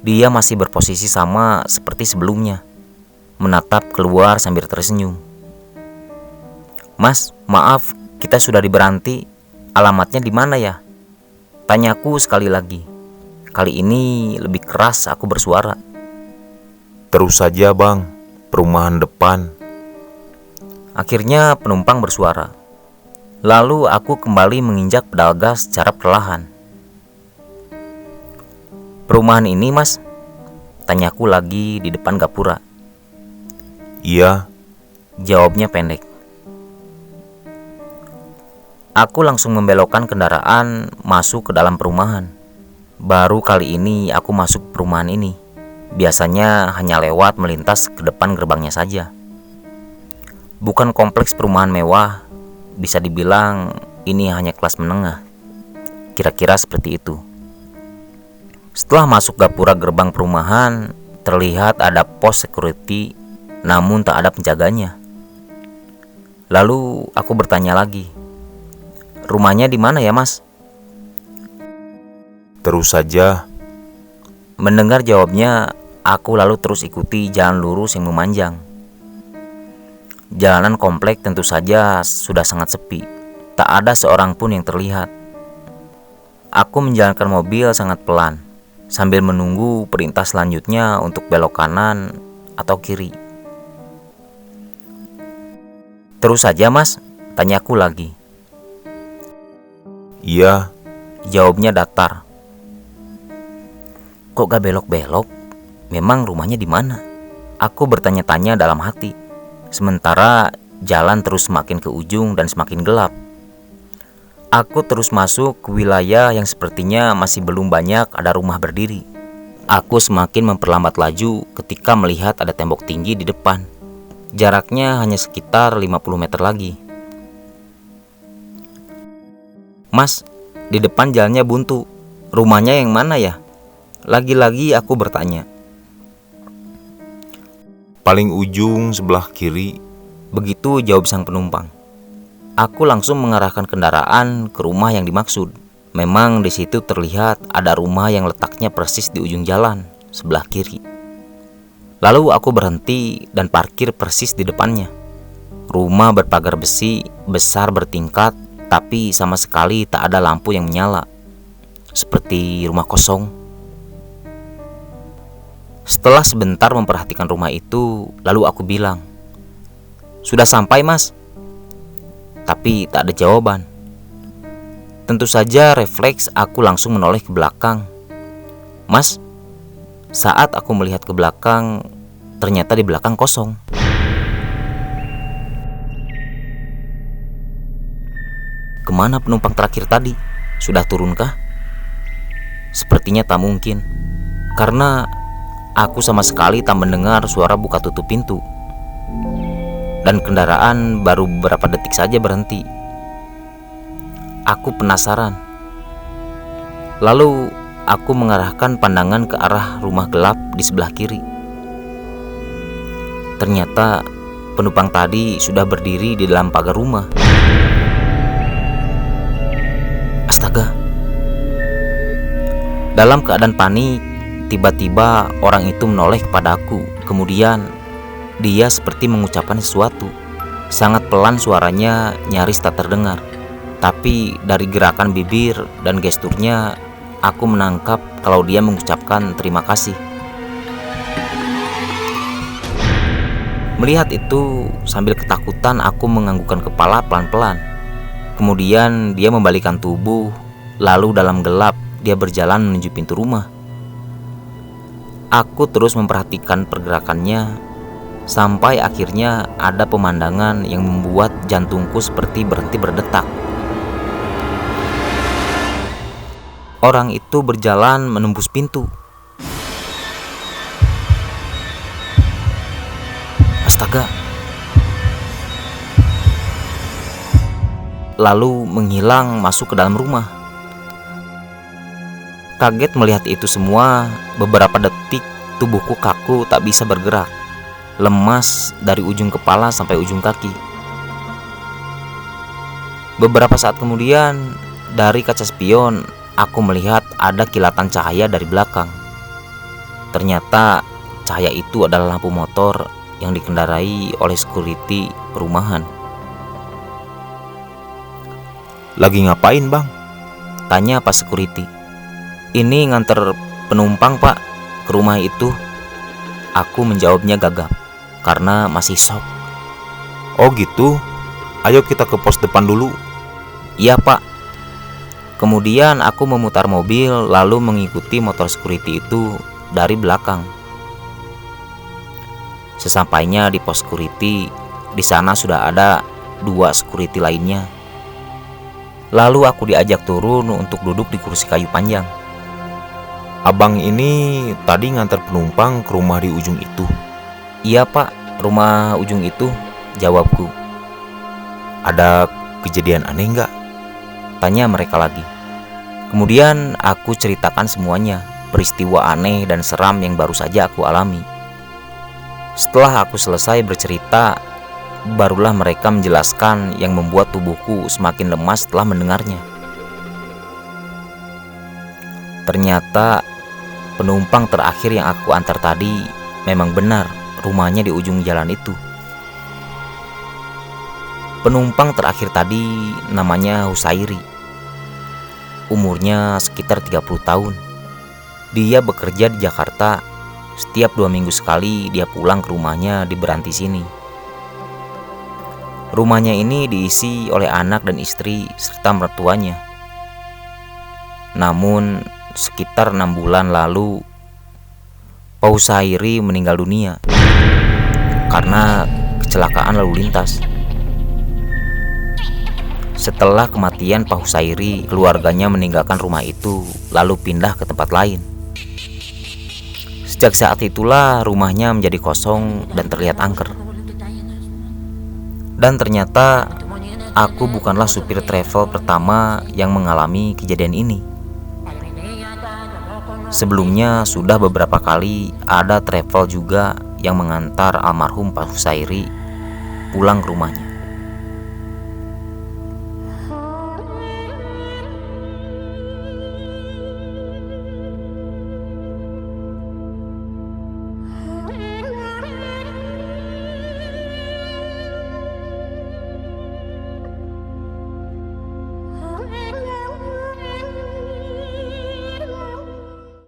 Dia masih berposisi sama seperti sebelumnya, menatap keluar sambil tersenyum. "Mas, maaf, kita sudah di Beranti. Alamatnya di mana ya?" Tanyaku sekali lagi. Kali ini lebih keras aku bersuara. "Terus saja bang, perumahan depan." Akhirnya penumpang bersuara. Lalu aku kembali menginjak pedal gas secara perlahan. "Perumahan ini, Mas?" Tanyaku lagi di depan gapura. "Iya." Jawabnya pendek. Aku langsung membelokkan kendaraan masuk ke dalam perumahan. Baru kali ini aku masuk perumahan ini. Biasanya hanya lewat melintas ke depan gerbangnya saja. Bukan kompleks perumahan mewah, bisa dibilang ini hanya kelas menengah. Kira-kira seperti itu. Setelah masuk gapura gerbang perumahan, terlihat ada pos security, namun tak ada penjaganya. Lalu aku bertanya lagi, "Rumahnya di mana ya, Mas?" "Terus saja." Mendengar jawabnya, aku lalu terus ikuti jalan lurus yang memanjang. Jalanan komplek tentu saja sudah sangat sepi. Tak ada seorang pun yang terlihat. Aku menjalankan mobil sangat pelan, sambil menunggu perintah selanjutnya untuk belok kanan atau kiri. "Terus saja, Mas?" Tanyaku lagi. "Iya." Jawabnya datar. "Kok gak belok-belok? Memang rumahnya di mana?" Aku bertanya-tanya dalam hati. Sementara jalan terus semakin ke ujung dan semakin gelap. Aku terus masuk ke wilayah yang sepertinya masih belum banyak ada rumah berdiri. Aku semakin memperlambat laju ketika melihat ada tembok tinggi di depan. Jaraknya hanya sekitar 50 meter lagi. "Mas, di depan jalannya buntu. Rumahnya yang mana ya?" Lagi-lagi aku bertanya. "Paling ujung sebelah kiri." Begitu jawab sang penumpang. Aku langsung mengarahkan kendaraan ke rumah yang dimaksud. Memang di situ terlihat ada rumah yang letaknya persis di ujung jalan sebelah kiri. Lalu aku berhenti dan parkir persis di depannya. Rumah berpagar besi, besar bertingkat, tapi sama sekali tak ada lampu yang menyala. Seperti rumah kosong. Setelah sebentar memperhatikan rumah itu, lalu aku bilang, "Sudah sampai, Mas?" Tapi tak ada jawaban. Tentu saja refleks aku langsung menoleh ke belakang. "Mas?" Saat aku melihat ke belakang, ternyata di belakang kosong. Kemana penumpang terakhir tadi? Sudah turunkah? Sepertinya tak mungkin, karena aku sama sekali tak mendengar suara buka tutup pintu. Dan kendaraan baru beberapa detik saja berhenti. Aku penasaran. Lalu aku mengarahkan pandangan ke arah rumah gelap di sebelah kiri. Ternyata penumpang tadi sudah berdiri di dalam pagar rumah. Astaga. Dalam keadaan panik, tiba-tiba orang itu menoleh kepada aku. Kemudian dia seperti mengucapkan sesuatu. Sangat pelan suaranya, nyaris tak terdengar. Tapi dari gerakan bibir dan gesturnya, aku menangkap kalau dia mengucapkan terima kasih. Melihat itu, sambil ketakutan aku menganggukkan kepala pelan-pelan. Kemudian dia membalikkan tubuh, lalu dalam gelap dia berjalan menuju pintu rumah. Aku terus memperhatikan pergerakannya, sampai akhirnya ada pemandangan yang membuat jantungku seperti berhenti berdetak. Orang itu berjalan menembus pintu. Astaga. Lalu menghilang masuk ke dalam rumah. Kaget melihat itu semua, beberapa detik tubuhku kaku tak bisa bergerak. Lemas dari ujung kepala sampai ujung kaki. Beberapa saat kemudian, dari kaca spion, aku melihat ada kilatan cahaya dari belakang. Ternyata cahaya itu adalah lampu motor yang dikendarai oleh security perumahan. Lagi ngapain bang? Tanya pas security. Ini nganter penumpang pak ke rumah itu. Aku menjawabnya gagap karena masih shock. Oh gitu, ayo kita ke pos depan dulu. Iya pak. Kemudian aku memutar mobil lalu mengikuti motor security itu dari belakang. Sesampainya di pos security, di sana sudah ada 2 security lainnya. Lalu aku diajak turun untuk duduk di kursi kayu panjang. Abang ini tadi ngantar penumpang ke rumah di ujung itu. Iya pak, rumah ujung itu, jawabku. Ada kejadian aneh nggak? Tanya mereka lagi. Kemudian aku ceritakan semuanya, peristiwa aneh dan seram yang baru saja aku alami. Setelah aku selesai bercerita, barulah mereka menjelaskan yang membuat tubuhku semakin lemas setelah mendengarnya. Ternyata penumpang terakhir yang aku antar tadi memang benar rumahnya di ujung jalan itu. Penumpang terakhir tadi namanya Husairi. Umurnya sekitar 30 tahun. Dia bekerja di Jakarta. Setiap 2 minggu sekali dia pulang ke rumahnya di Beranti sini. Rumahnya ini diisi oleh anak dan istri serta mertuanya. Namun sekitar 6 bulan lalu Pak Husairi meninggal dunia karena kecelakaan lalu lintas. Setelah kematian Pak Husairi, keluarganya meninggalkan rumah itu lalu pindah ke tempat lain. Sejak saat itulah rumahnya menjadi kosong dan terlihat angker. Dan ternyata aku bukanlah supir travel pertama yang mengalami kejadian ini. Sebelumnya sudah beberapa kali ada travel juga yang mengantar almarhum Pak Husairi pulang ke rumahnya.